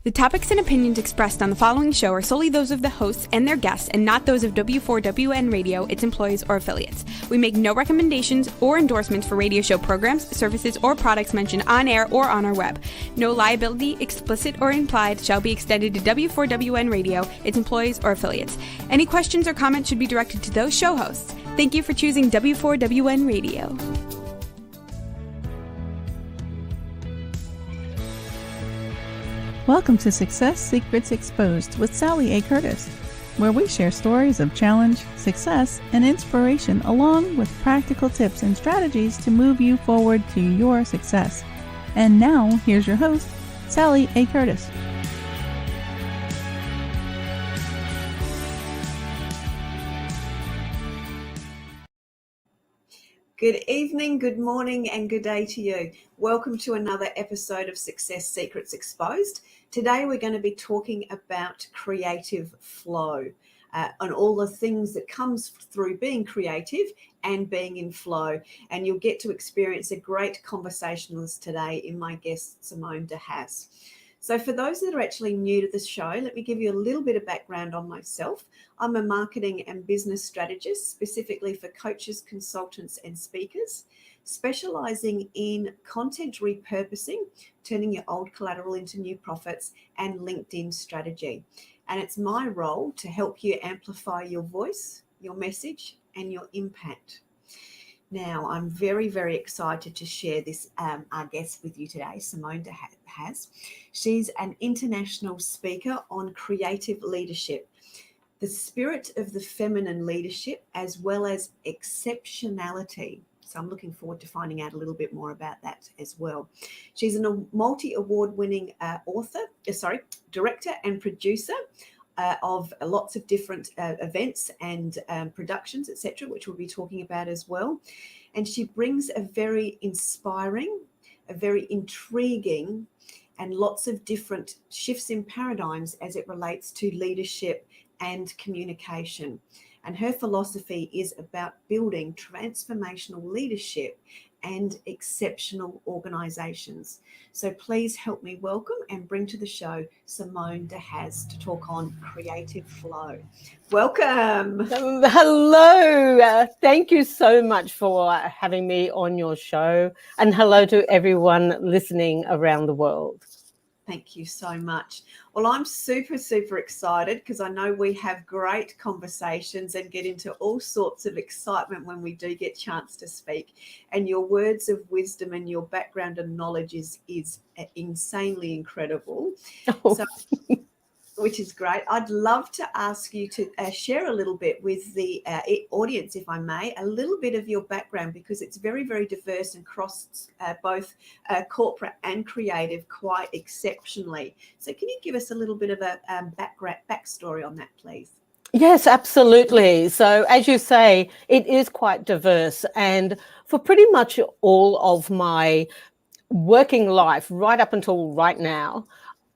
The topics and opinions expressed on the following show are solely those of the hosts and their guests and not those of W4WN Radio, its employees, or affiliates. We make no recommendations or endorsements for radio show programs, services, or products mentioned on air or on our web. No liability, explicit or implied, shall be extended to W4WN Radio, its employees, or affiliates. Any questions or comments should be directed to those show hosts. Thank you for choosing W4WN Radio. Welcome to Success Secrets Exposed with Sally A. Curtis, where we share stories of challenge, success, and inspiration along with practical tips and strategies to move you forward to your success. And now, here's your host, Sally A. Curtis. Good evening, good morning, and good day to you. Welcome to another episode of Success Secrets Exposed. Today we're going to be talking about creative flow and all the things that comes through being creative and being in flow. And you'll get to experience a great conversationalist today in my guest, Simone de Haas. So for those that are actually new to the show, let me give you a little bit of background on myself. I'm a marketing and business strategist, specifically for coaches, consultants, and speakers, specializing in content repurposing, turning your old collateral into new profits, and LinkedIn strategy. And it's my role to help you amplify your voice, your message, and your impact. Now, I'm very, very excited to share this, our guest with you today, Simone de Haas. She's an international speaker on creative leadership, the spirit of the feminine leadership, as well as exceptionality. So I'm looking forward to finding out a little bit more about that as well. She's a multi-award-winning director and producer of lots of different events and productions, etc., which we'll be talking about as well. And she brings a very inspiring, a very intriguing, and lots of different shifts in paradigms as it relates to leadership and communication. And her philosophy is about building transformational leadership and exceptional organizations. So please help me welcome and bring to the show Simone de Haas to talk on creative flow. Welcome. Hello. Thank you so much for having me on your show. And hello to everyone listening around the world. Thank you so much. Well, I'm super, super excited because I know we have great conversations and get into all sorts of excitement when we do get a chance to speak. And your words of wisdom and your background and knowledge is insanely incredible. Oh. So, which is great. I'd love to ask you to share a little bit with the audience, if I may, a little bit of your background, because it's very, very diverse and crosses both corporate and creative quite exceptionally. So can you give us a little bit of a backstory on that, please? Yes, absolutely. So as you say, it is quite diverse. And for pretty much all of my working life, right up until right now,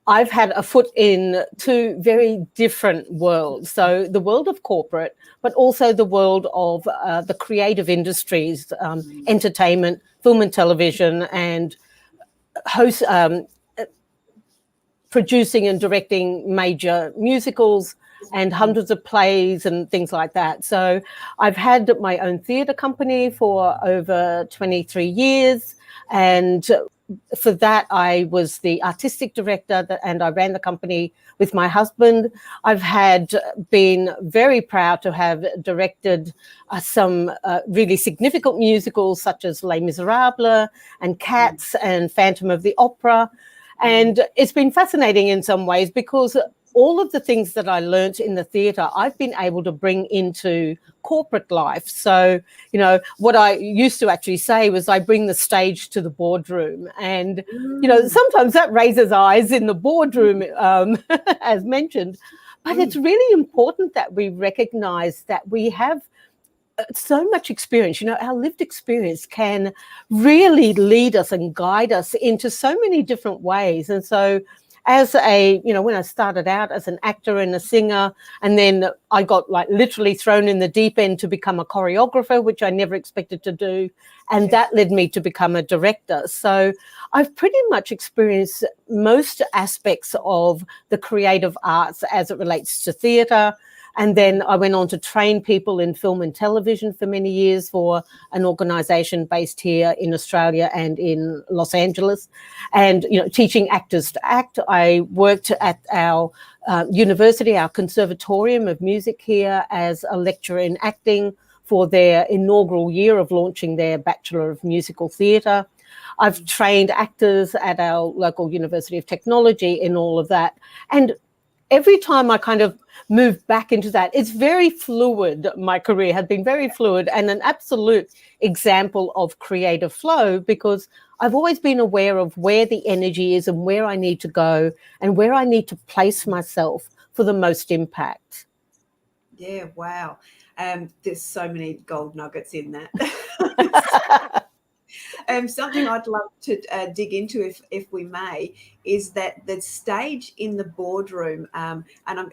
I've had a foot in two very different worlds. So the world of corporate, but also the world of the creative industries, entertainment, film and television, and producing and directing major musicals and hundreds of plays and things like that. So I've had my own theatre company for over 23 years, and for that, I was the artistic director and I ran the company with my husband. I've been very proud to have directed some really significant musicals such as Les Miserables and Cats and Phantom of the Opera. And it's been fascinating in some ways because all of the things that I learnt in the theatre, I've been able to bring into corporate life. So, what I used to actually say was I bring the stage to the boardroom. And, sometimes that raises eyes in the boardroom, as mentioned. But it's really important that we recognise that we have so much experience. Our lived experience can really lead us and guide us into so many different ways. And so as a, when I started out as an actor and a singer, and then I got like literally thrown in the deep end to become a choreographer, which I never expected to do. And that led me to become a director. So I've pretty much experienced most aspects of the creative arts as it relates to theatre. And then I went on to train people in film and television for many years for an organisation based here in Australia and in Los Angeles. And, teaching actors to act. I worked at our university, our Conservatorium of Music here, as a lecturer in acting for their inaugural year of launching their Bachelor of Musical Theatre. I've trained actors at our local University of Technology in all of that. And every time I kind of move back into that, it's very fluid. My career has been very fluid and an absolute example of creative flow, because I've always been aware of where the energy is and where I need to go and where I need to place myself for the most impact. Yeah, wow. There's so many gold nuggets in that. Something I'd love to dig into, if we may, is that the stage in the boardroom. And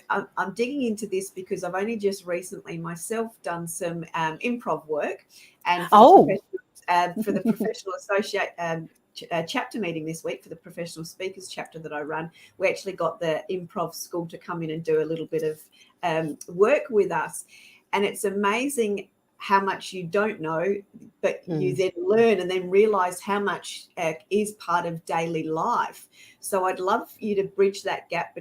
I'm digging into this because I've only just recently myself done some improv work, and for the professional associate chapter meeting this week, for the professional speakers chapter that I run, we actually got the improv school to come in and do a little bit of work with us. And it's amazing how much you don't know, but you then learn and then realize how much is part of daily life. So I'd love you to bridge that gap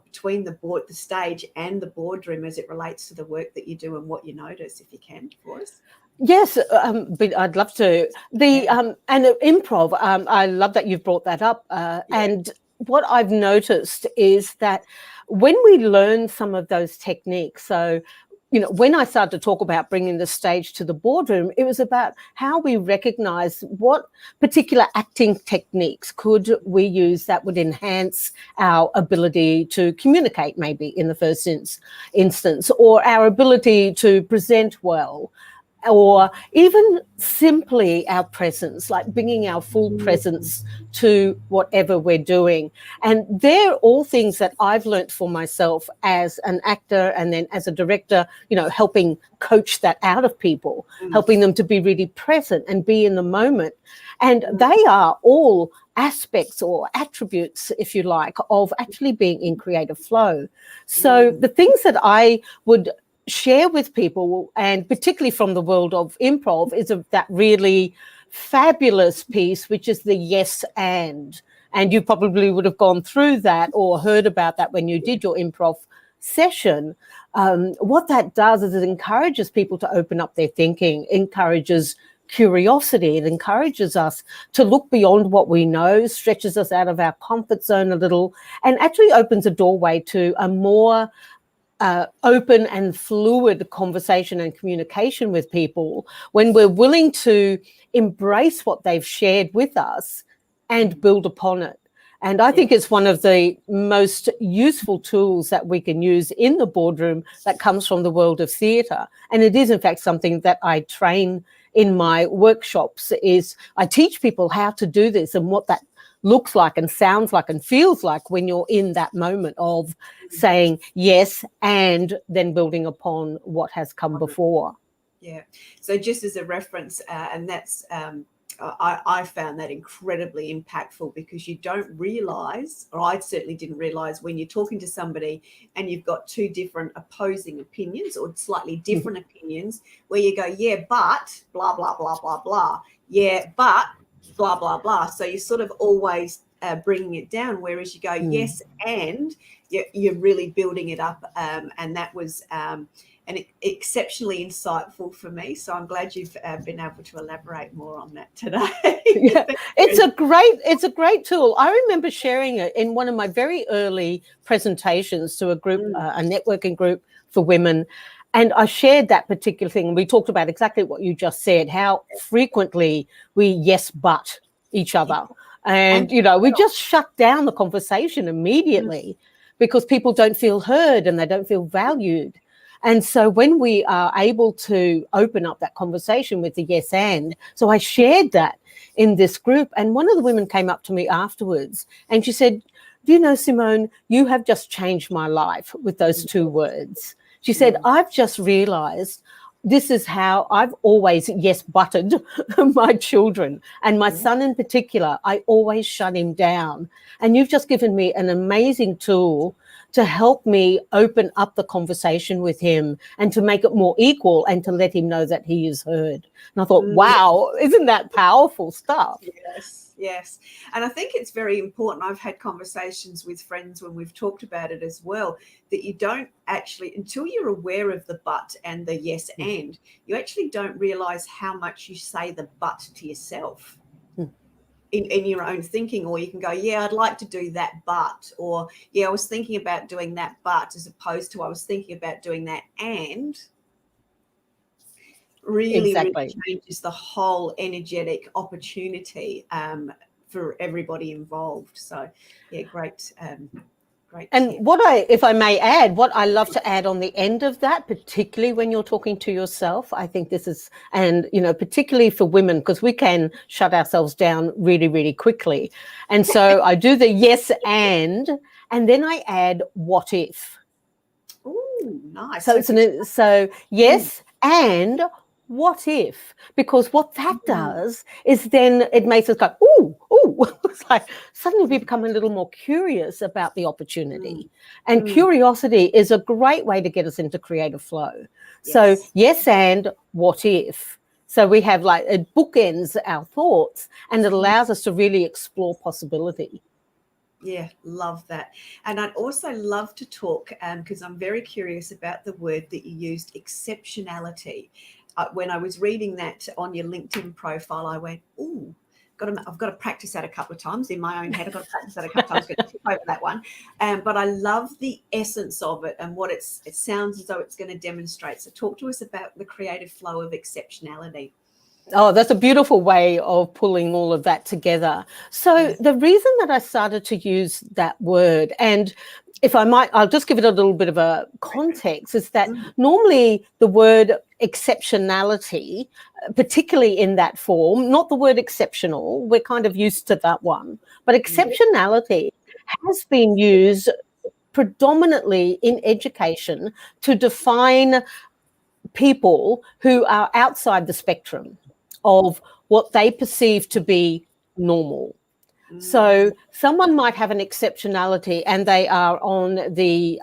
between the stage and the boardroom as it relates to the work that you do and what you notice, if you can, for us. Yes, but I'd love to. And improv, I love that you've brought that up. And what I've noticed is that when we learn some of those techniques, so when I started to talk about bringing the stage to the boardroom, it was about how we recognize what particular acting techniques could we use that would enhance our ability to communicate, maybe in the first instance, or our ability to present well, or even simply our presence, like bringing our full presence to whatever we're doing. And they're all things that I've learnt for myself as an actor, and then as a director, helping coach that out of people, helping them to be really present and be in the moment. And they are all aspects or attributes, if you like, of actually being in creative flow. So the things that I would share with people, and particularly from the world of improv, is that really fabulous piece, which is the yes and you probably would have gone through that or heard about that when you did your improv session. What that does is it encourages people to open up their thinking, encourages curiosity, it encourages us to look beyond what we know, stretches us out of our comfort zone a little, and actually opens a doorway to a more open and fluid conversation and communication with people when we're willing to embrace what they've shared with us and build upon it. And I think it's one of the most useful tools that we can use in the boardroom that comes from the world of theatre. And it is, in fact, something that I train in my workshops. Is I teach people how to do this and what that looks like and sounds like and feels like when you're in that moment of saying yes and then building upon what has come before. Yeah. So just as a reference, and that's I found that incredibly impactful, because you don't realize, or I certainly didn't realize, when you're talking to somebody and you've got two different opposing opinions or slightly different opinions, where you go, yeah, but blah, blah, blah, blah, blah. Yeah, but blah, blah, blah. So you're sort of always bringing it down, whereas you go, yes, and you're really building it up. And that was exceptionally insightful for me. So I'm glad you've been able to elaborate more on that today. Yeah, it's a great tool. I remember sharing it in one of my very early presentations to a group, a networking group for women. And I shared that particular thing. We talked about exactly what you just said, how frequently we yes, but each other. And, we just shut down the conversation immediately because people don't feel heard and they don't feel valued. And so when we are able to open up that conversation with the yes and, so I shared that in this group, and one of the women came up to me afterwards and she said, do you know, Simone, you have just changed my life with those 2 words. She said, I've just realized this is how I've always butted my children, and my son in particular. I always shut him down, and you've just given me an amazing tool to help me open up the conversation with him and to make it more equal and to let him know that he is heard. And I thought, wow, isn't that powerful stuff? Yes. And I think it's very important. I've had conversations with friends when we've talked about it as well, that you don't actually, until you're aware of the but and the yes and, you actually don't realize how much you say the but to yourself in your own thinking. Or you can go, yeah, I'd like to do that, but, or yeah, I was thinking about doing that, but, as opposed to I was thinking about doing that and. Really changes the whole energetic opportunity for everybody involved. So yeah, great and tip. If I may add, what I love to add on the end of that, particularly when you're talking to yourself, I think this is, and particularly for women, because we can shut ourselves down really, really quickly. And so I do the yes and then I add what if. Oh, nice. So yes and what if? Because what that does is then it makes us go, ooh. It's like suddenly we become a little more curious about the opportunity. And curiosity is a great way to get us into creative flow. Yes. So yes and what if? So we have like, it bookends our thoughts and it allows us to really explore possibility. Yeah, love that. And I'd also love to talk, because I'm very curious about the word that you used, exceptionality. When I was reading that on your LinkedIn profile, I went, ooh, I've got to practice that a couple of times in my own head. I've got to practice that a couple of times. I'm going to tip over that one. But I love the essence of it and what it sounds as though it's going to demonstrate. So talk to us about the creative flow of exceptionality. Oh, that's a beautiful way of pulling all of that together. So the reason that I started to use that word, and if I might, I'll just give it a little bit of a context, is that normally the word exceptionality, particularly in that form, not the word exceptional, we're kind of used to that one, but exceptionality has been used predominantly in education to define people who are outside the spectrum of what they perceive to be normal. So someone might have an exceptionality and they are on the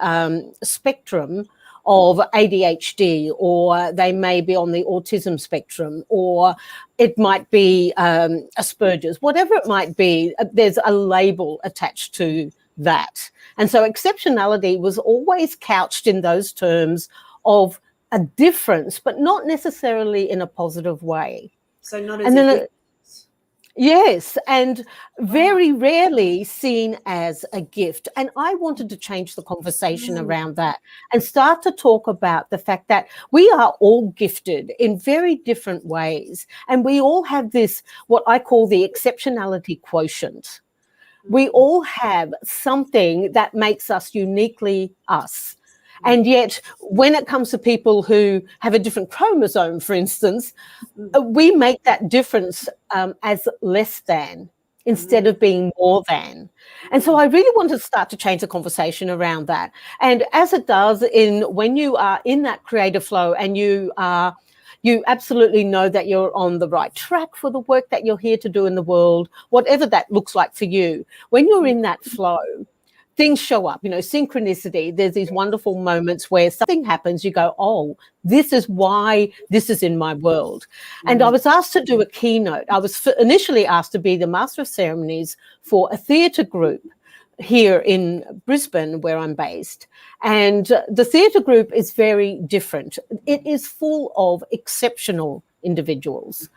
spectrum of ADHD, or they may be on the autism spectrum, or it might be Asperger's, whatever it might be, there's a label attached to that. And so exceptionality was always couched in those terms of a difference, but not necessarily in a positive way. So not as a difference. Yes, and very rarely seen as a gift. And I wanted to change the conversation around that and start to talk about the fact that we are all gifted in very different ways. And we all have this, what I call the exceptionality quotient. We all have something that makes us uniquely us. And yet, when it comes to people who have a different chromosome, for instance, we make that difference as less than instead of being more than. And so I really want to start to change the conversation around that. And as it does when you are in that creative flow and you absolutely know that you're on the right track for the work that you're here to do in the world, whatever that looks like for you, when you're in that flow, things show up, synchronicity. There's these wonderful moments where something happens, you go, oh, this is why this is in my world. And I was asked to do a keynote. I was initially asked to be the master of ceremonies for a theatre group here in Brisbane, where I'm based. And the theatre group is very different. It is full of exceptional individuals.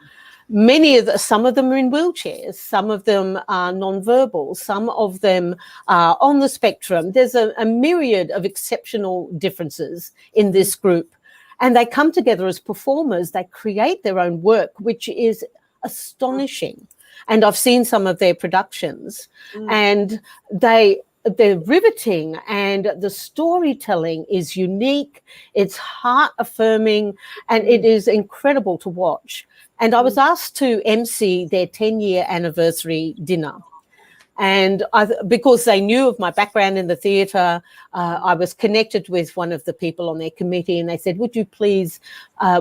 Some of them are in wheelchairs, some of them are nonverbal, some of them are on the spectrum. There's a myriad of exceptional differences in this group. And they come together as performers. They create their own work, which is astonishing. And I've seen some of their productions, and they're riveting, and the storytelling is unique. It's heart affirming, and it is incredible to watch. And I was asked to MC their 10-year anniversary dinner. And because they knew of my background in the theatre, I was connected with one of the people on their committee, and they said, would you please,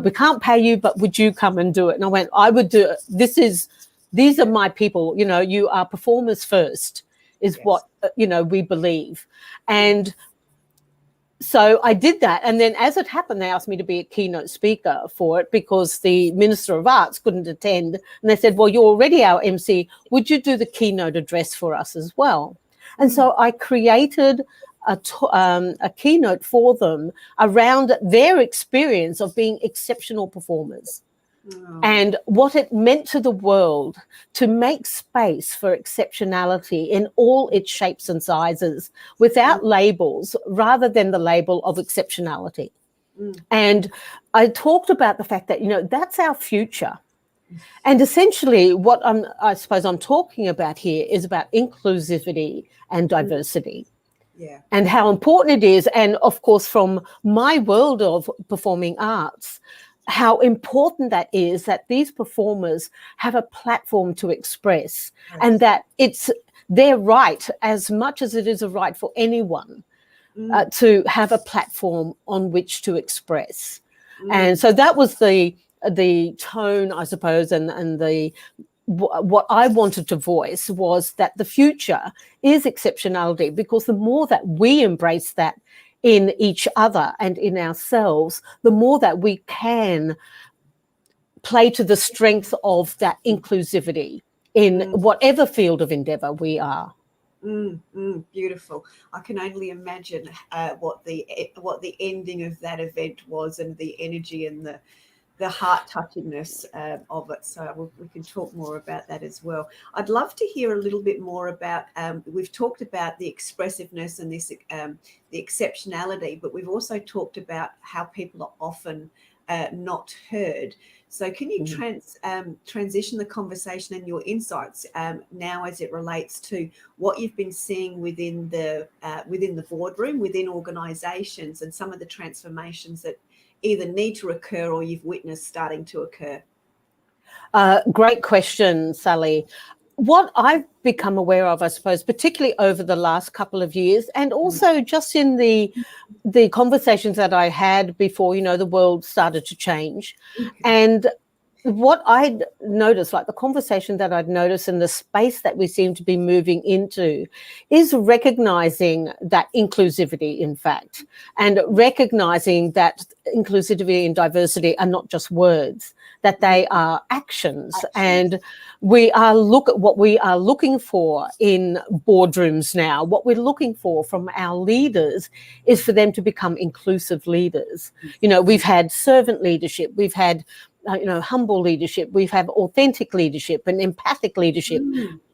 we can't pay you, but would you come and do it? And I went, I would do it. These are my people. You know, you are performers first is what, we believe. And so I did that. And then as it happened, they asked me to be a keynote speaker for it because the Minister of Arts couldn't attend. And they said, well, you're already our MC. Would you do the keynote address for us as well? And so I created a keynote for them around their experience of being exceptional performers. And what it meant to the world to make space for exceptionality in all its shapes and sizes without labels, rather than the label of exceptionality. And I talked about the fact that, that's our future. And essentially what I suppose I'm talking about here is about inclusivity and diversity. And how important it is. And of course, from my world of performing arts, how important that is, that these performers have a platform to express, and that it's their right as much as it is a right for anyone to have a platform on which to express. And so that was the tone, I suppose, and what I wanted to voice was that the future is exceptionality, because the more that we embrace that in each other and in ourselves, the more that we can play to the strength of that inclusivity in whatever field of endeavor we are. Beautiful. I can only imagine what the ending of that event was, and the energy and the heart-touchingness of it. So we can talk more about that as well. I'd love to hear a little bit more about, we've talked about the expressiveness and this the exceptionality, but we've also talked about how people are often not heard. So can you transition the conversation and your insights now as it relates to what you've been seeing within the boardroom, within organisations, and some of the transformations that either need to occur or you've witnessed starting to occur? Great question, Sally. What I've become aware of, I suppose, particularly over the last couple of years, and also just in the conversations that I had before, the world started to change. And what I'd noticed, like the conversation that I'd noticed in the space that we seem to be moving into, is recognizing that inclusivity, in fact, and recognizing that inclusivity and diversity are not just words, that they are actions. And what we are looking for in boardrooms now, what we're looking for from our leaders is for them to become inclusive leaders. We've had servant leadership, we've had humble leadership, we've had authentic leadership and empathic leadership.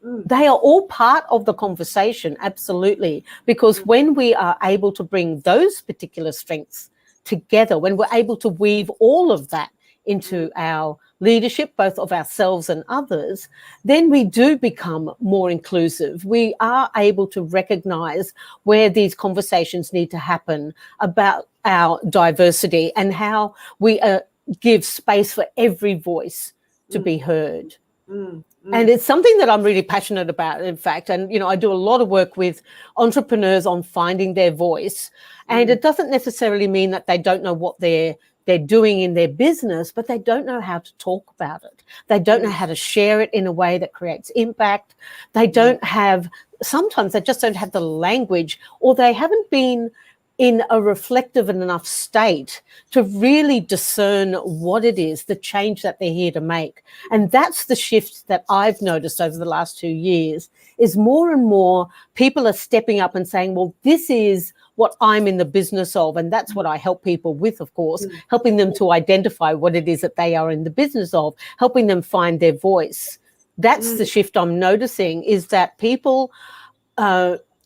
They are all part of the conversation, absolutely, because when we are able to bring those particular strengths together, when we're able to weave all of that into our leadership, both of ourselves and others, then we do become more inclusive. We are able to recognize where these conversations need to happen about our diversity and how we give space for every voice to be heard. And it's something that I'm really passionate about, in fact. And, I do a lot of work with entrepreneurs on finding their voice. And it doesn't necessarily mean that they don't know what they're doing in their business, but they don't know how to talk about it. They don't know how to share it in a way that creates impact. They don't have, sometimes they just don't have the language, or they haven't been in a reflective enough state to really discern what it is, the change that they're here to make. And that's the shift that I've noticed over the last 2 years, is more and more people are stepping up and saying, well, this is what I'm in the business of. And that's what I help people with, of course, helping them to identify what it is that they are in the business of, helping them find their voice. That's the shift I'm noticing, is that people,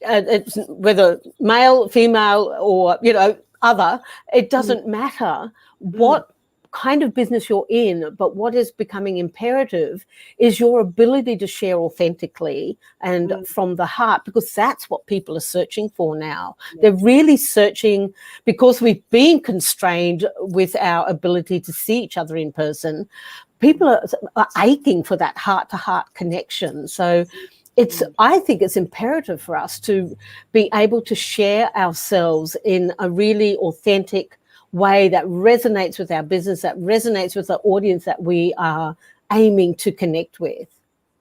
it's whether male, female, or, other, it doesn't matter what kind of business you're in, but what is becoming imperative is your ability to share authentically and from the heart, because that's what people are searching for now. They're really searching, because we've been constrained with our ability to see each other in person. People are aching for that heart-to-heart connection. So I think it's imperative for us to be able to share ourselves in a really authentic way that resonates with our business, that resonates with the audience that we are aiming to connect with.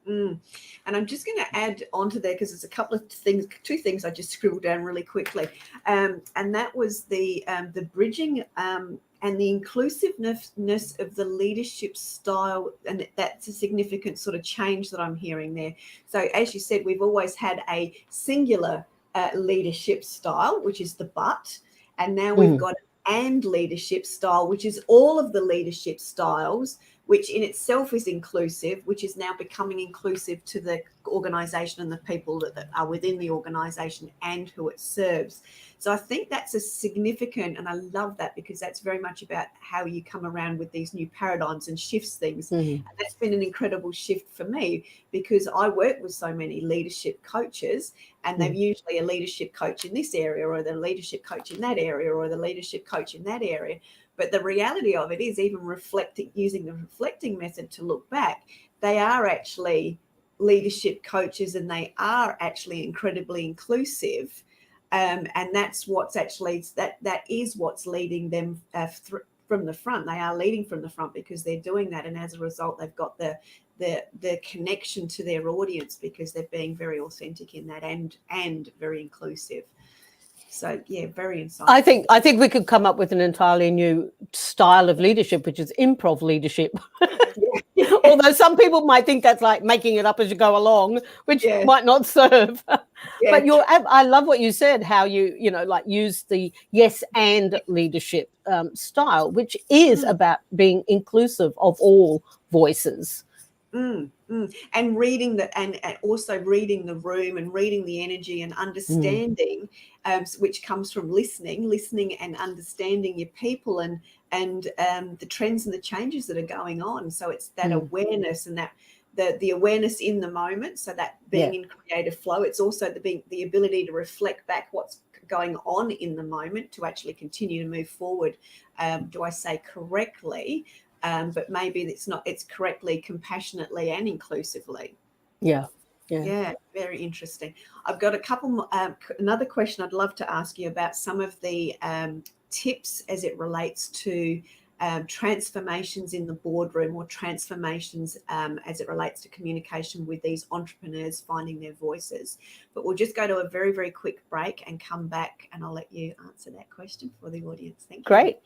And I'm just going to add onto there, because there's a couple of things, two things I just scribbled down really quickly, and that was the bridging and the inclusiveness of the leadership style, and that's a significant sort of change that I'm hearing there. So as you said, we've always had a singular leadership style, which is the but, and now we've got and leadership style, which is all of the leadership styles, which in itself is inclusive, which is now becoming inclusive to the organization and the people that are within the organization and who it serves. So I think that's a significant, and I love that, because that's very much about how you come around with these new paradigms and shifts things. And that's been an incredible shift for me, because I work with so many leadership coaches, and they're usually a leadership coach in this area, or the leadership coach in that area, or the leadership coach in that area. But the reality of it is, even using the reflecting method to look back, they are actually leadership coaches, and they are actually incredibly inclusive. And that's what's actually, that is what's leading them from the front. They are leading from the front because they're doing that. And as a result, they've got the connection to their audience, because they're being very authentic in that and very inclusive. So, yeah, very insightful. I think we could come up with an entirely new style of leadership, which is improv leadership. Although some people might think that's like making it up as you go along, which might not serve. But I love what you said, how you like use the yes and leadership style, which is about being inclusive of all voices. And reading and also reading the room and reading the energy and understanding, which comes from listening and understanding your people and the trends and the changes that are going on. So it's that awareness and that the awareness in the moment. So that being in creative flow, it's also the ability to reflect back what's going on in the moment to actually continue to move forward. Do I say correctly? But maybe it's correctly, compassionately, and inclusively. Yeah, very interesting. I've got a couple another question I'd love to ask you about some of the tips as it relates to transformations in the boardroom, or transformations as it relates to communication with these entrepreneurs finding their voices. But we'll just go to a very, very quick break and come back, and I'll let you answer that question for the audience. Thank you. Great.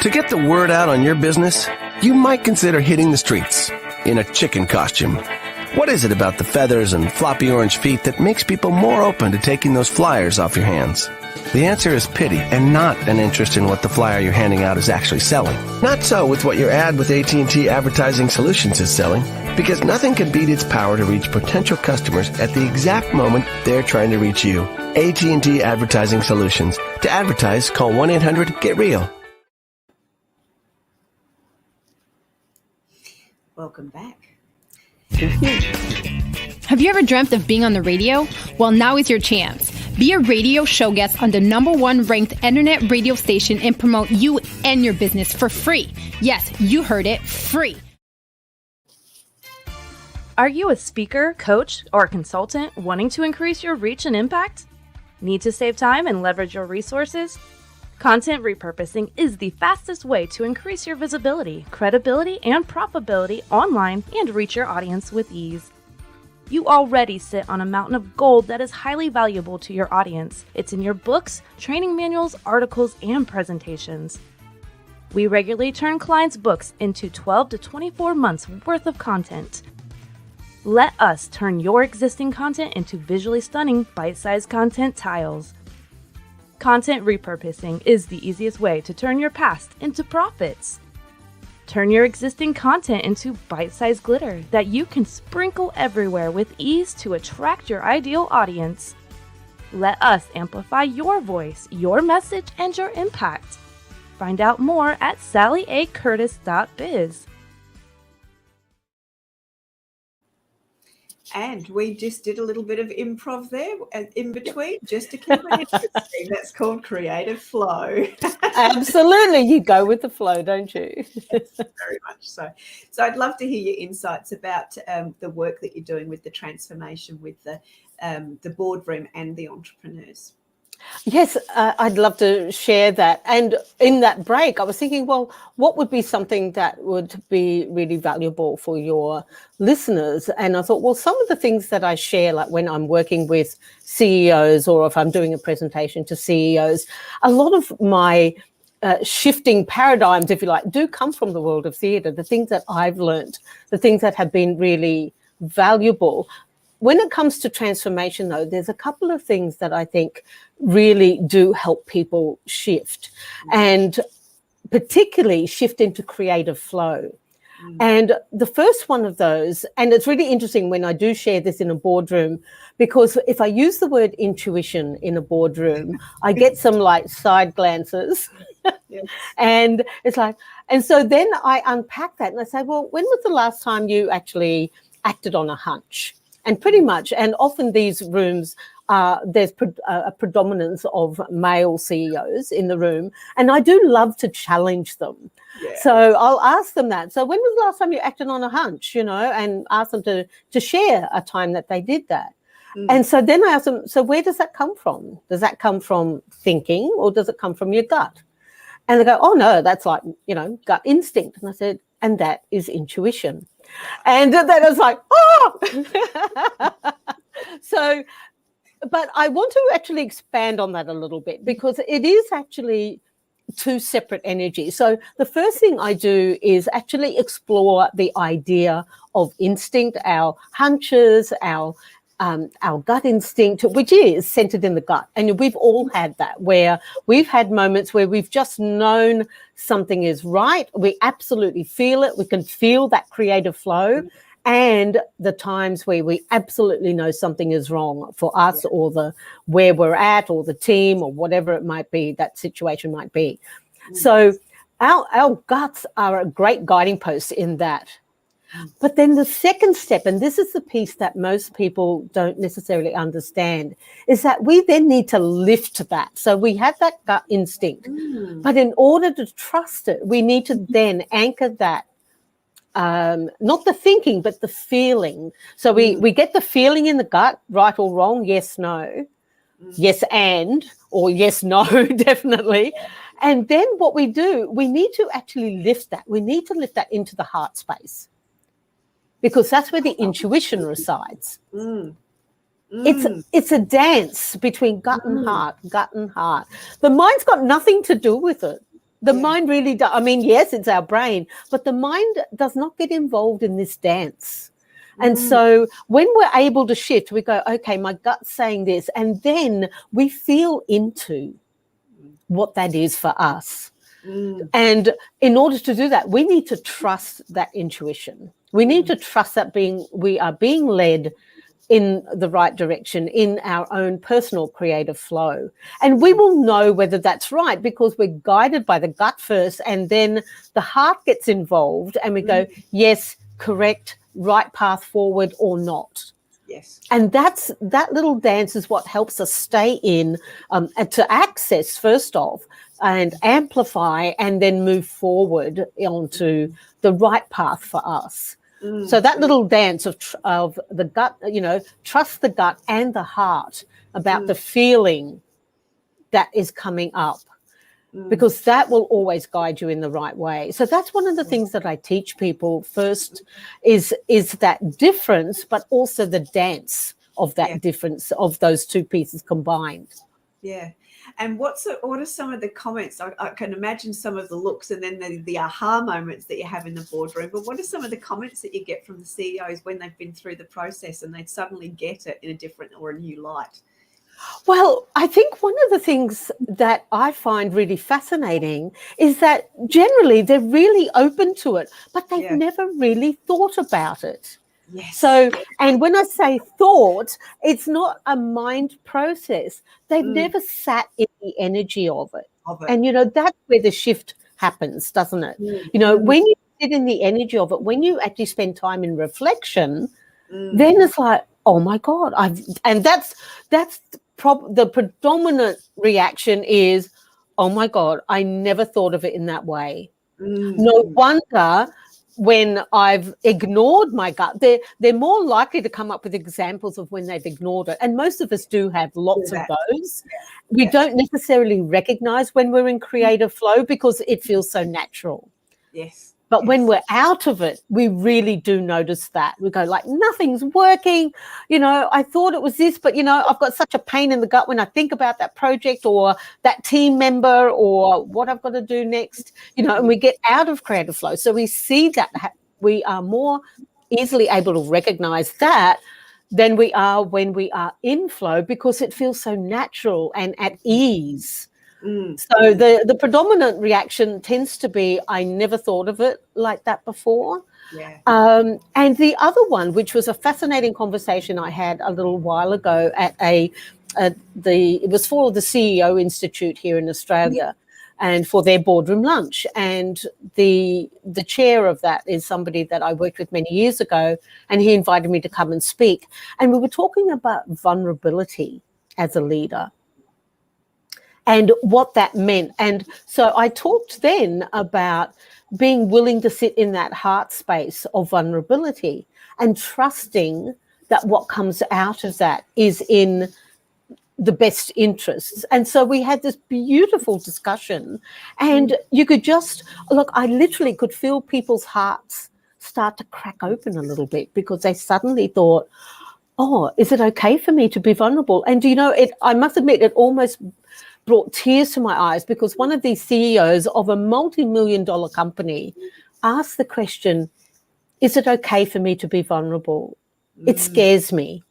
To get the word out on your business, you might consider hitting the streets in a chicken costume. What is it about the feathers and floppy orange feet that makes people more open to taking those flyers off your hands? The answer is pity, and not an interest in what the flyer you're handing out is actually selling. Not so with what your ad with AT&T Advertising Solutions is selling, because nothing can beat its power to reach potential customers at the exact moment they're trying to reach you. AT&T Advertising Solutions. To advertise, call 1-800-GET-REAL. Welcome back. Have you ever dreamt of being on the radio? Well, now is your chance. Be a radio show guest on the #1 ranked internet radio station and promote you and your business for free. Yes, you heard it, free. Are you a speaker, coach, or consultant wanting to increase your reach and impact? Need to save time and leverage your resources? Content repurposing is the fastest way to increase your visibility, credibility, and profitability online and reach your audience with ease. You already sit on a mountain of gold that is highly valuable to your audience. It's in your books, training manuals, articles, and presentations. We regularly turn clients' books into 12 to 24 months worth of content. Let us turn your existing content into visually stunning, bite-sized content tiles. Content repurposing is the easiest way to turn your past into profits. Turn your existing content into bite-sized glitter that you can sprinkle everywhere with ease to attract your ideal audience. Let us amplify your voice, your message, and your impact. Find out more at sallyacurtis.biz. And we just did a little bit of improv there in between, just to keep it interesting. That's called creative flow. Absolutely. You go with the flow, don't you? Very much so. So I'd love to hear your insights about the work that you're doing with the transformation with the boardroom and the entrepreneurs. Yes, I'd love to share that. And in that break, I was thinking, well, what would be something that would be really valuable for your listeners? And I thought, well, some of the things that I share, like when I'm working with CEOs or if I'm doing a presentation to CEOs, a lot of my shifting paradigms, if you like, do come from the world of theatre, the things that I've learned, the things that have been really valuable. When it comes to transformation, though, there's a couple of things that I think really do help people shift, and particularly shift into creative flow. And the first one of those, and it's really interesting when I do share this in a boardroom, because if I use the word intuition in a boardroom, I get some like side glances. Yes. And it's like, and so then I unpack that and I say, well, when was the last time you actually acted on a hunch? And pretty much, and often these rooms, there's a predominance of male CEOs in the room, and I do love to challenge them. Yeah. So I'll ask them that. So when was the last time you acted on a hunch, and ask them to share a time that they did that. And so then I ask them, so where does that come from? Does that come from thinking or does it come from your gut? And they go, oh, no, that's like, gut instinct. And I said, and that is intuition. And then I was like, oh! So, but I want to actually expand on that a little bit because it is actually two separate energies. So the first thing I do is actually explore the idea of instinct, our hunches, our gut instinct, which is centered in the gut. And we've all had that, where we've had moments where we've just known something is right. We absolutely feel it. We can feel that creative flow. And the times where we absolutely know something is wrong for us or where we're at or the team or whatever it might be, that situation might be. So our guts are a great guiding post in that. But then the second step, and this is the piece that most people don't necessarily understand, is that we then need to lift that. So we have that gut instinct, but in order to trust it, we need to then anchor that, not the thinking, but the feeling. So we get the feeling in the gut, right or wrong, yes, no, yes, and, or yes, no, definitely. And then what we do, we need to actually lift that. We need to lift that into the heart space, because that's where the intuition resides. It's a dance between gut and heart, gut and heart. The mind's got nothing to do with it. The mind really does. I mean, yes, it's our brain, but the mind does not get involved in this dance. And so when we're able to shift, we go, okay, my gut's saying this, and then we feel into what that is for us. And in order to do that, we need to trust that intuition. We need to trust that we are being led in the right direction in our own personal creative flow. And we will know whether that's right because we're guided by the gut first, and then the heart gets involved and we go, yes, correct, right path forward or not. Yes. And that little dance is what helps us stay in and to access first off and amplify and then move forward onto the right path for us. So that little dance of the gut, trust the gut and the heart about the feeling that is coming up, because that will always guide you in the right way. So that's one of the things that I teach people first is that difference, but also the dance of that difference of those two pieces combined. Yeah. And what are some of the comments? I can imagine some of the looks and then the aha moments that you have in the boardroom. But what are some of the comments that you get from the CEOs when they've been through the process and they suddenly get it in a different or a new light? Well, I think one of the things that I find really fascinating is that generally they're really open to it, but they've never really thought about it. Yes. So, and when I say thought, it's not a mind process. They've never sat in the energy of it. And, that's where the shift happens, doesn't it? When you sit in the energy of it, when you actually spend time in reflection, then it's like, oh my God, and that's the predominant reaction is, oh my God, I never thought of it in that way. No wonder when I've ignored my gut, they're more likely to come up with examples of when they've ignored it. And most of us do have lots of those. We don't necessarily recognize when we're in creative flow because it feels so natural. Yes. But when we're out of it, we really do notice that. We go like, nothing's working. I thought it was this, but, I've got such a pain in the gut when I think about that project or that team member or what I've got to do next, and we get out of creative flow. So we see that we are more easily able to recognize that than we are when we are in flow because it feels so natural and at ease. So the predominant reaction tends to be, I never thought of it like that before. Yeah. And the other one, which was a fascinating conversation I had a little while ago at it was for the CEO Institute here in Australia and for their boardroom lunch. And the chair of that is somebody that I worked with many years ago, and he invited me to come and speak. And we were talking about vulnerability as a leader and what that meant. And so I talked then about being willing to sit in that heart space of vulnerability and trusting that what comes out of that is in the best interests. And so we had this beautiful discussion, and you could just, look, I literally could feel people's hearts start to crack open a little bit because they suddenly thought, oh, is it okay for me to be vulnerable? And I must admit, it almost brought tears to my eyes because one of these CEOs of a multi-million-dollar company asked the question, is it okay for me to be vulnerable? It scares me.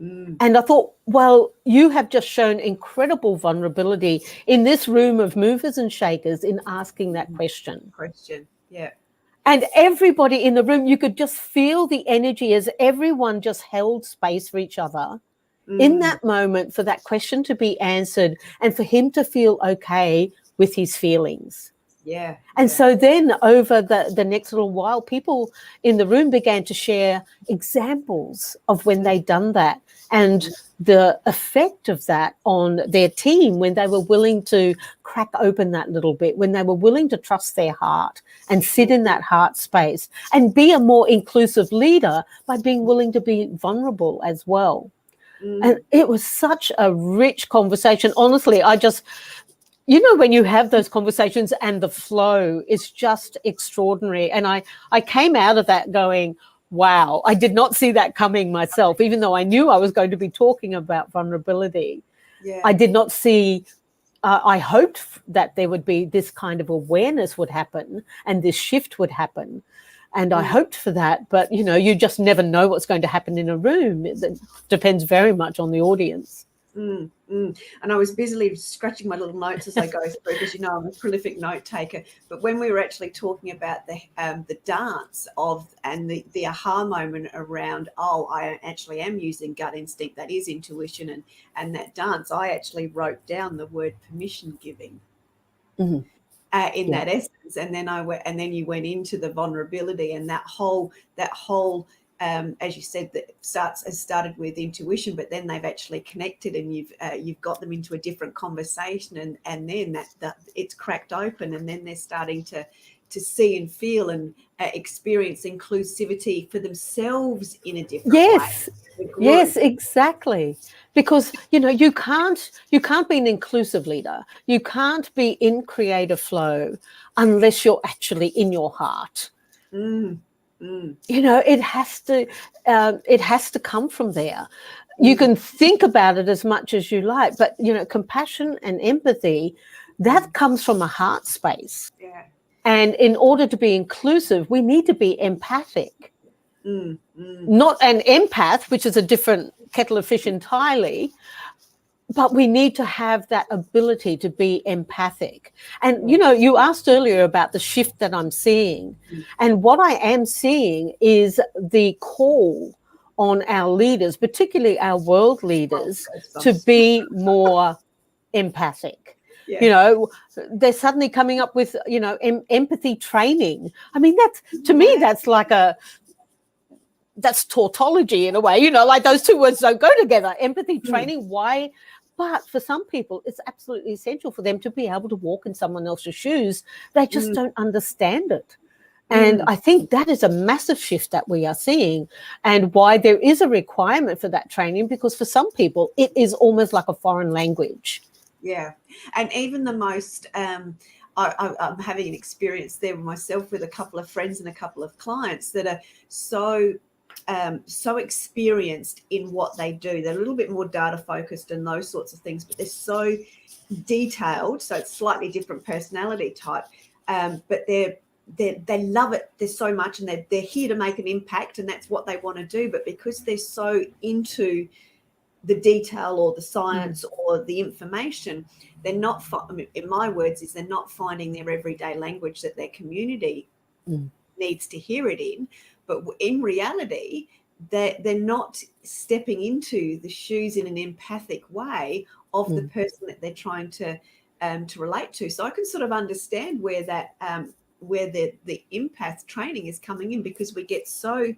And I thought, well, you have just shown incredible vulnerability in this room of movers and shakers in asking that question. Yeah. And everybody in the room, you could just feel the energy as everyone just held space for each other in that moment for that question to be answered and for him to feel okay with his feelings. Yeah. And so then over the next little while, people in the room began to share examples of when they'd done that and the effect of that on their team when they were willing to crack open that little bit, when they were willing to trust their heart and sit in that heart space and be a more inclusive leader by being willing to be vulnerable as well. And it was such a rich conversation. Honestly, when you have those conversations and the flow is just extraordinary. And I came out of that going, wow, I did not see that coming myself, even though I knew I was going to be talking about vulnerability. Yeah. I did not see, I hoped that there would be this kind of awareness would happen and this shift would happen. And I hoped for that, but you just never know what's going to happen in a room. It depends very much on the audience. And I was busily scratching my little notes as I go through because I'm a prolific note taker. But when we were actually talking about the dance and the aha moment around, I actually am using gut instinct, that is intuition, and that dance, I actually wrote down the word permission giving. That essence, and then you went into the vulnerability and that whole as you said, that has started with intuition, but then they've actually connected and you've got them into a different conversation, and then that it's cracked open, and then they're starting to see and feel and experience inclusivity for themselves in a different way. Yes, exactly. Because you can't be an inclusive leader. You can't be in creative flow unless you're actually in your heart. It has to come from there. You can think about it as much as you like, but compassion and empathy, that comes from a heart space. Yeah. And in order to be inclusive, we need to be empathic. Not an empath, which is a different kettle of fish entirely, but we need to have that ability to be empathic. And, you asked earlier about the shift that I'm seeing. And what I am seeing is the call on our leaders, particularly our world leaders, to be more empathic. Yeah. They're suddenly coming up with, empathy training. I mean, to me, that's like that's tautology in a way, you know, like those two words don't go together. Empathy training, why? But for some people, it's absolutely essential for them to be able to walk in someone else's shoes. They just don't understand it. And I think that is a massive shift that we are seeing, and why there is a requirement for that training, because for some people, it is almost like a foreign language. Yeah. And even the most, I'm having an experience there myself with a couple of friends and a couple of clients that are so experienced in what they do. They're a little bit more data focused and those sorts of things, but they're so detailed. So it's slightly different personality type, but they love it. There's so much, and they're here to make an impact, and that's what they want to do. But because they're so into the detail or the science or the information, they're not, in my words, is they're not finding their everyday language that their community needs to hear it in. But in reality, they're not stepping into the shoes in an empathic way of the person that they're trying to relate to. So I can sort of understand where that where the empath training is coming in, because we get so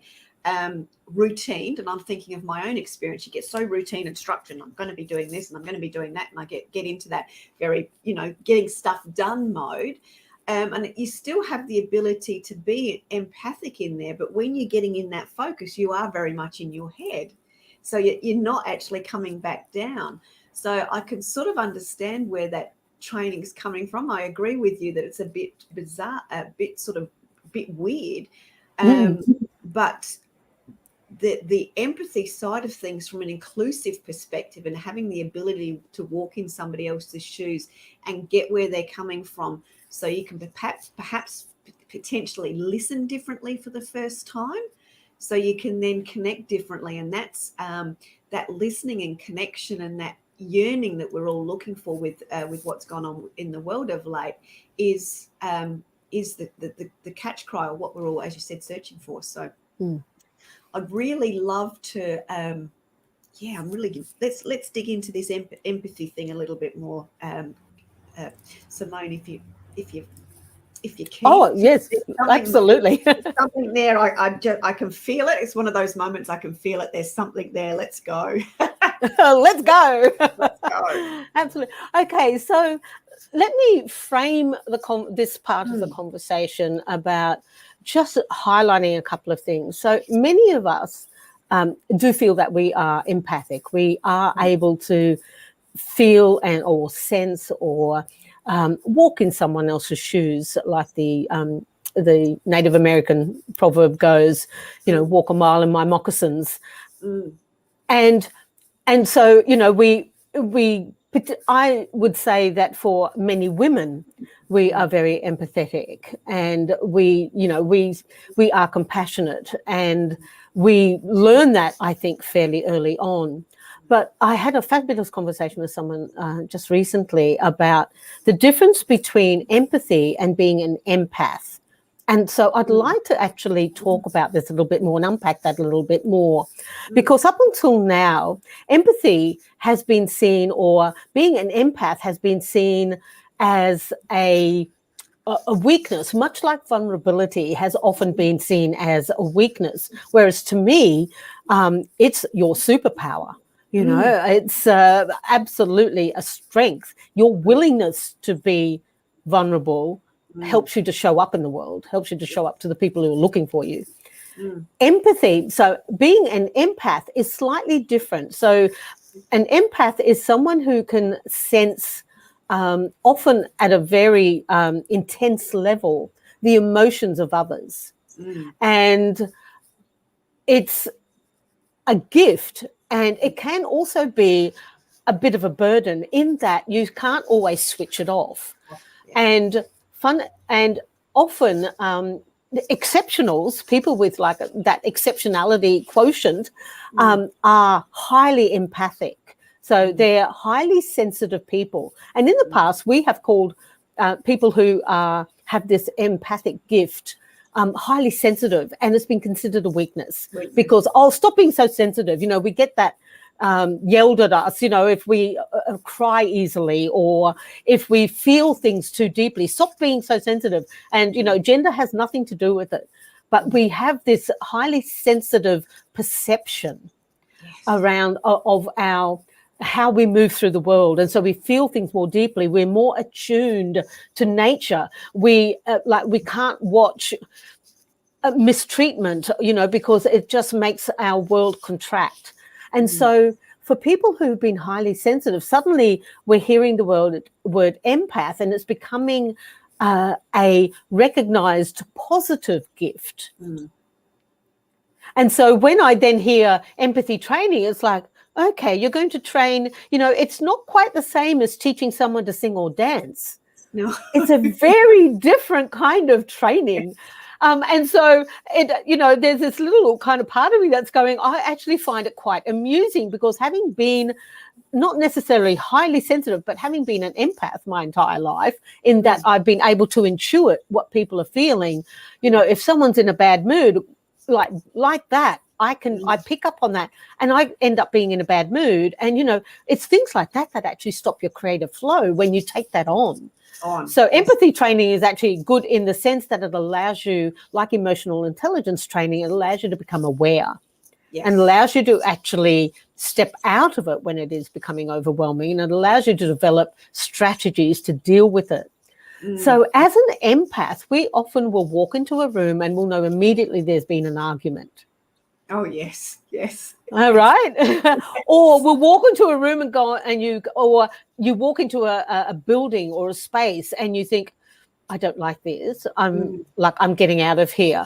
routine, and I'm thinking of my own experience. You get so routine and structured, and I'm going to be doing this and I'm going to be doing that, and I get into that very, you know, getting stuff done mode. And you still have the ability to be empathic in there, but when you're getting in that focus, you are very much in your head. So you're not actually coming back down. So I can sort of understand where that training is coming from. I agree with you that it's a bit bizarre, a bit weird. But the empathy side of things from an inclusive perspective, and having the ability to walk in somebody else's shoes and get where they're coming from, so you can perhaps potentially listen differently for the first time, so you can then connect differently. And that's that listening and connection and that yearning that we're all looking for with what's gone on in the world of late is the catch cry, or what we're all, as you said, searching for. So I'd really love to let's dig into this empathy thing a little bit more, Simone, if you can. Oh yes, absolutely. Something there. I can feel it. It's one of those moments I can feel it. There's something there. Let's go. Let's go. Let's go. Absolutely. Okay, so let me frame this part of the conversation about just highlighting a couple of things. So many of us do feel that we are empathic. We are able to feel or sense or walk in someone else's shoes, like the Native American proverb goes, you know, walk a mile in my moccasins. And so, you know, I would say that for many women, we are very empathetic, and we are compassionate, and we learn that, I think, fairly early on. But I had a fabulous conversation with someone just recently about the difference between empathy and being an empath. And so I'd like to actually talk about this a little bit more and unpack that a little bit more, because up until now, empathy has been seen, or being an empath has been seen as a weakness, much like vulnerability has often been seen as a weakness. Whereas to me, it's your superpower. You know, it's absolutely a strength. Your willingness to be vulnerable helps you to show up in the world, helps you to show up to the people who are looking for you. Empathy, so being an empath is slightly different. So an empath is someone who can sense, often at a very intense level, the emotions of others. And it's a gift, and it can also be a bit of a burden in that you can't always switch it off. And often exceptionals, people with like that exceptionality quotient, are highly empathic. So they're highly sensitive people. And in the past, we have called people who have this empathic gift highly sensitive, and it's been considered a weakness because, stop being so sensitive. You know, we get that yelled at us, you know, if we cry easily, or if we feel things too deeply. Stop being so sensitive. And, you know, gender has nothing to do with it. but we have this highly sensitive perception around of our how we move through the world, and so we feel things more deeply. We're more attuned to nature. We can't watch mistreatment, because it just makes our world contract. And so for people who've been highly sensitive, suddenly we're hearing the word empath, and it's becoming a recognized positive gift. And so when I then hear empathy training, it's like, okay, you're going to train, it's not quite the same as teaching someone to sing or dance. No. It's a very different kind of training. And so, there's this little kind of part of me that's going, I actually find it quite amusing, because having been not necessarily highly sensitive, but having been an empath my entire life, in that I've been able to intuit what people are feeling. If someone's in a bad mood, like that, I pick up on that, and I end up being in a bad mood. And, it's things like that actually stop your creative flow when you take that on. So empathy training is actually good in the sense that it allows you, like emotional intelligence training, it allows you to become aware and allows you to actually step out of it when it is becoming overwhelming, and it allows you to develop strategies to deal with it. So as an empath, we often will walk into a room and we'll know immediately there's been an argument. Oh, yes. All right. Or we'll walk into a room and you walk into a building or a space and you think, I don't like this. I'm getting out of here.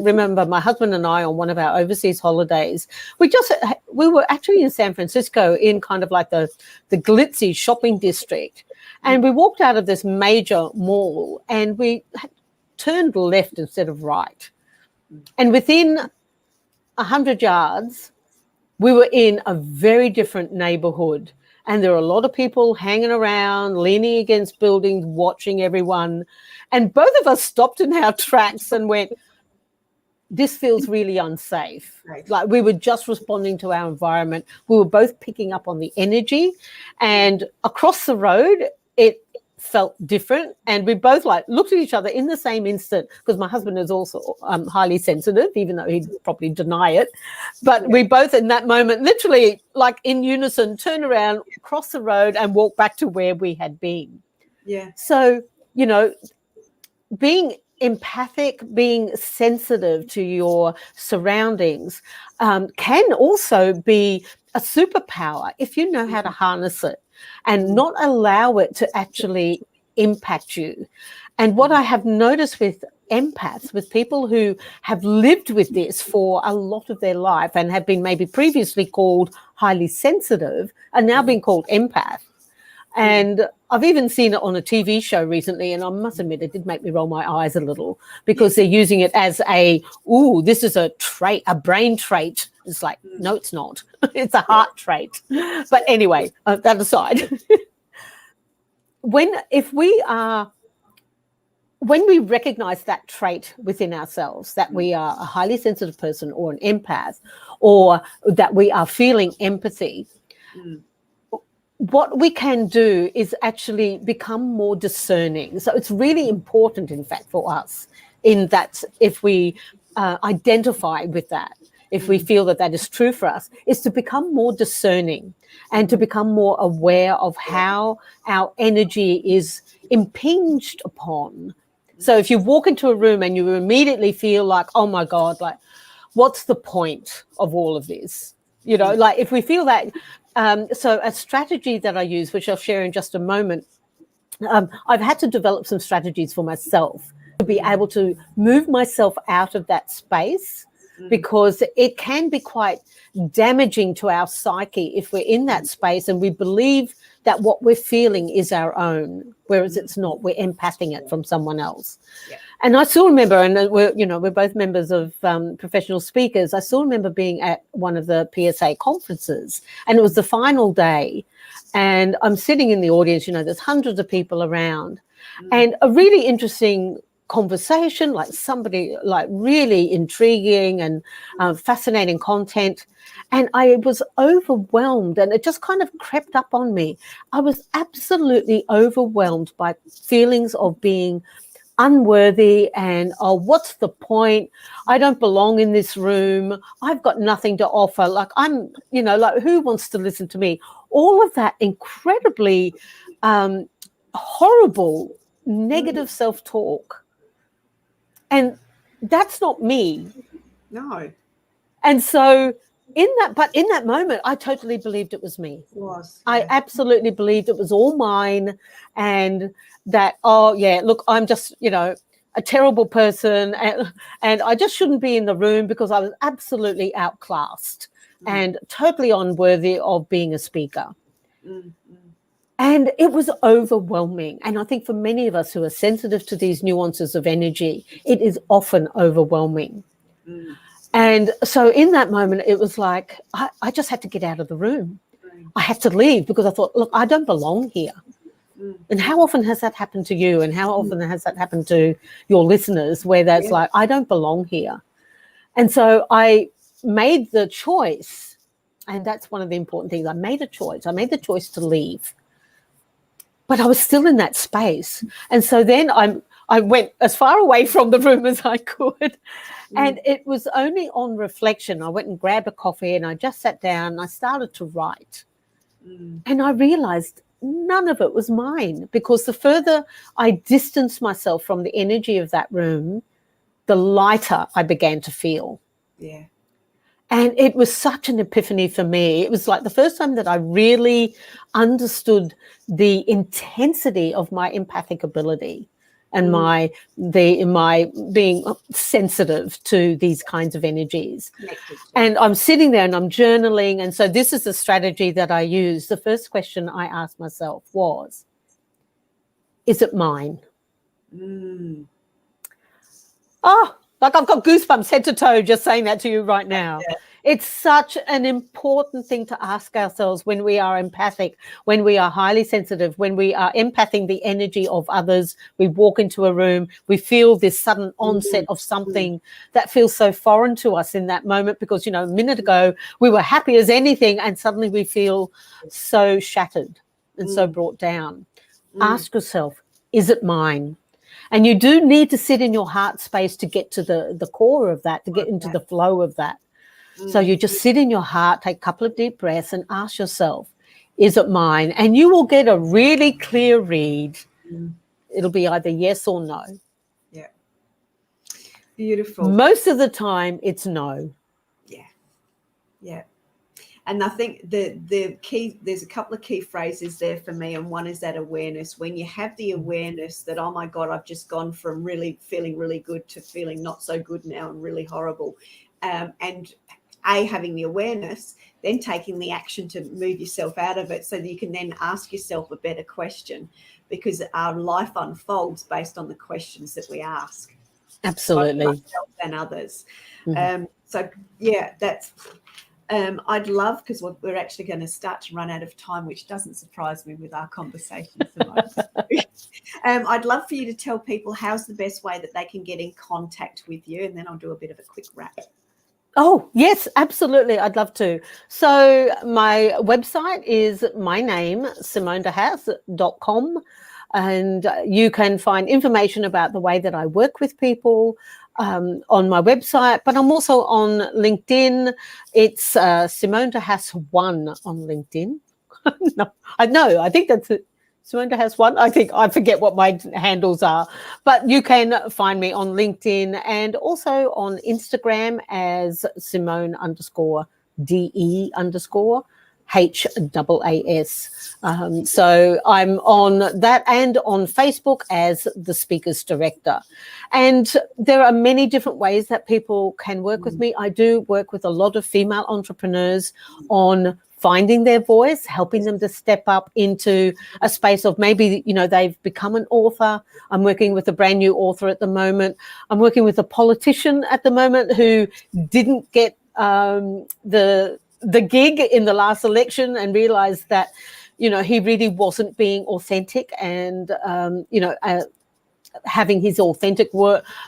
Remember my husband and I on one of our overseas holidays, we were actually in San Francisco in kind of like the glitzy shopping district. And we walked out of this major mall and we turned left instead of right. And within 100 yards, we were in a very different neighborhood, and there were a lot of people hanging around, leaning against buildings, watching everyone. And both of us stopped in our tracks and went, this feels really unsafe. Right. Like we were just responding to our environment. We were both picking up on the energy, and across the road, it felt different, and we both looked at each other in the same instant, because my husband is also highly sensitive, even though he'd probably deny it. But we both in that moment literally in unison turn around, cross the road and walk back to where we had been. So being empathic, being sensitive to your surroundings can also be a superpower if you know how to harness it and not allow it to actually impact you. And what I have noticed with empaths, with people who have lived with this for a lot of their life and have been maybe previously called highly sensitive, are now being called empath. And I've even seen it on a TV show recently, and I must admit it did make me roll my eyes a little, because they're using it as this is a trait, a brain trait. It's like, no, it's not. It's a heart trait. But anyway, that aside, when we recognize that trait within ourselves, that we are a highly sensitive person or an empath, or that we are feeling empathy, what we can do is actually become more discerning. So it's really important, in fact, for us, in that if we identify with that, if we feel that that is true for us, is to become more discerning and to become more aware of how our energy is impinged upon. So if you walk into a room and you immediately feel like, oh my God, what's the point of all of this? If we feel that, so a strategy that I use, which I'll share in just a moment, I've had to develop some strategies for myself to be able to move myself out of that space, because it can be quite damaging to our psyche if we're in that space and we believe that what we're feeling is our own, whereas it's not. We're empathing it from someone else. Yeah. And I still remember, and we're both members of professional speakers, I still remember being at one of the PSA conferences, and it was the final day, and I'm sitting in the audience, there's hundreds of people around, and a really interesting conversation, somebody really intriguing and fascinating content. And I was overwhelmed, and it just kind of crept up on me. I was absolutely overwhelmed by feelings of being unworthy and, oh, what's the point? I don't belong in this room. I've got nothing to offer. Like, I'm, like, who wants to listen to me? All of that incredibly horrible, negative self-talk. And that's not me. No. And so in that moment, I totally believed it was me. It was. I absolutely believed it was all mine, and that, oh yeah, look, I'm just, a terrible person, and I just shouldn't be in the room because I was absolutely outclassed and totally unworthy of being a speaker. And it was overwhelming. And I think for many of us who are sensitive to these nuances of energy, it is often overwhelming. And so in that moment, it was like, I just had to get out of the room. I had to leave because I thought, look, I don't belong here. And how often has that happened to you? And how often has that happened to your listeners, where that's like, I don't belong here. And so I made the choice. And that's one of the important things. I made a choice. I made the choice to leave. But I was still in that space. And so then I went as far away from the room as I could. And it was only on reflection. I went and grabbed a coffee and I just sat down and I started to write. And I realized none of it was mine, because the further I distanced myself from the energy of that room, the lighter I began to feel. Yeah. And it was such an epiphany for me. It was like the first time that I really understood the intensity of my empathic ability and my being sensitive to these kinds of energies. And I'm sitting there and I'm journaling. And so this is the strategy that I use. The first question I asked myself was, is it mine? Oh, like I've got goosebumps head to toe just saying that to you right now. Yeah. It's such an important thing to ask ourselves when we are empathic, when we are highly sensitive, when we are empathing the energy of others. We walk into a room, we feel this sudden onset of something that feels so foreign to us in that moment, because, a minute ago we were happy as anything and suddenly we feel so shattered and so brought down. Ask yourself, is it mine? And you do need to sit in your heart space to get to the core of that, to get into the flow of that. So you just sit in your heart, take a couple of deep breaths and ask yourself, is it mine? And you will get a really clear read. It'll be either yes or no. Yeah. Beautiful. Most of the time it's no. Yeah. Yeah. And I think the key, there's a couple of key phrases there for me. And one is that awareness. When you have the awareness that, oh my God, I've just gone from really feeling really good to feeling not so good now and really horrible. And having the awareness, then taking the action to move yourself out of it so that you can then ask yourself a better question, because our life unfolds based on the questions that we ask. Absolutely. Both myself and others. So, yeah, that's... I'd love, because we're actually going to start to run out of time, which doesn't surprise me with our conversation. I'd love for you to tell people how's the best way that they can get in contact with you, and then I'll do a bit of a quick wrap. Oh, yes, absolutely. I'd love to. So my website is my name, simonedhaas.com, and you can find information about the way that I work with people on my website, but I'm also on LinkedIn. It's Simone Haas 1 on LinkedIn. I think that's it. Simone Haas 1. I forget what my handles are, but you can find me on LinkedIn and also on Instagram as Simone_DE_HAAS. So I'm on that, and on Facebook as the Speakers Director. And there are many different ways that people can work with me. I do work with a lot of female entrepreneurs on finding their voice, helping them to step up into a space of maybe, they've become an author. I'm working with a brand new author at the moment. I'm working with a politician at the moment who didn't get the gig in the last election and realized that, he really wasn't being authentic and, having his authentic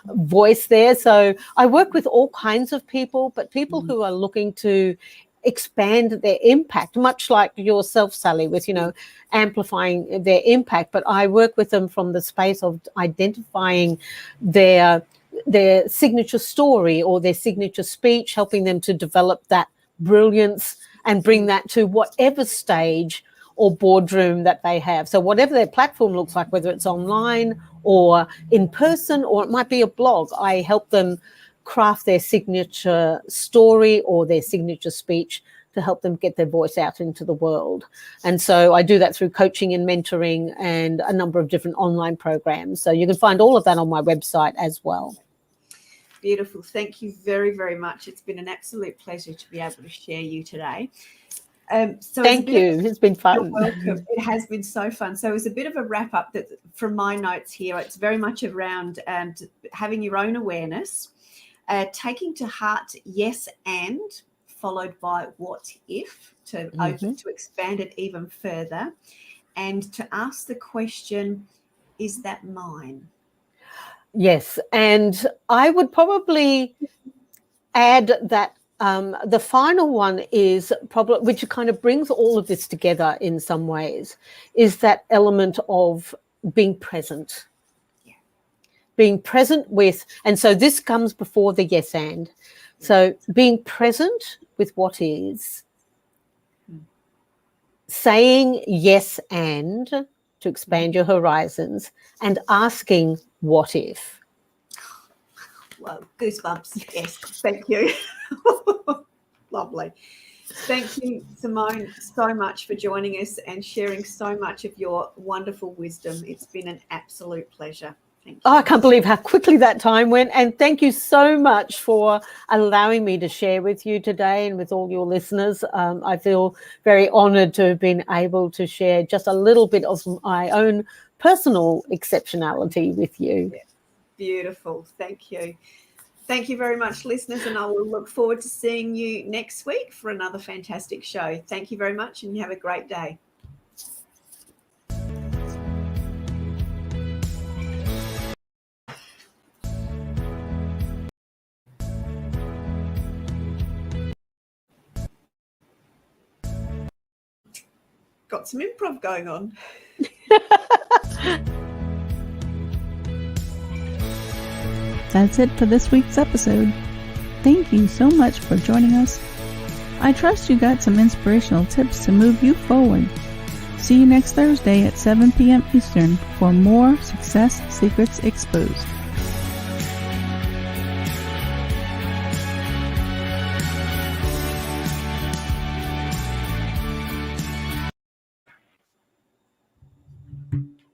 voice there. So I work with all kinds of people, but people who are looking to expand their impact, much like yourself, Sally, with, amplifying their impact. But I work with them from the space of identifying their signature story or their signature speech, helping them to develop that brilliance and bring that to whatever stage or boardroom that they have. So whatever their platform looks like, whether it's online or in person, or it might be a blog, I help them craft their signature story or their signature speech to help them get their voice out into the world. And so I do that through coaching and mentoring and a number of different online programs. So you can find all of that on my website as well. Beautiful. Thank you very, very much. It's been an absolute pleasure to be able to share you today. Thank you. It's been fun. You're welcome. It has been so fun. So as a bit of a wrap up that from my notes here, it's very much around having your own awareness, taking to heart yes and followed by what if to open to expand it even further, and to ask the question, is that mine? Yes, and I would probably add that the final one is probably, which kind of brings all of this together in some ways, is that element of being present. Yeah. Being present with, and so this comes before the yes and. So being present with what is, saying yes and to expand your horizons, and asking what if. Well, goosebumps. Yes, thank you. Lovely. Thank you, Simone, so much for joining us and sharing so much of your wonderful wisdom. It's been an absolute pleasure. Thank you. Oh, I can't believe how quickly that time went. And thank you so much for allowing me to share with you today and with all your listeners. I feel very honored to have been able to share just a little bit of my own personal exceptionality with you. Yeah. Beautiful. Thank you. Thank you very much, listeners, and I will look forward to seeing you next week for another fantastic show. Thank you very much, and you have a great day. Got some improv going on. That's it for this week's episode. Thank you so much for joining us. I trust you got some inspirational tips to move you forward. See you next Thursday at 7 p.m. Eastern for more Success Secrets Exposed.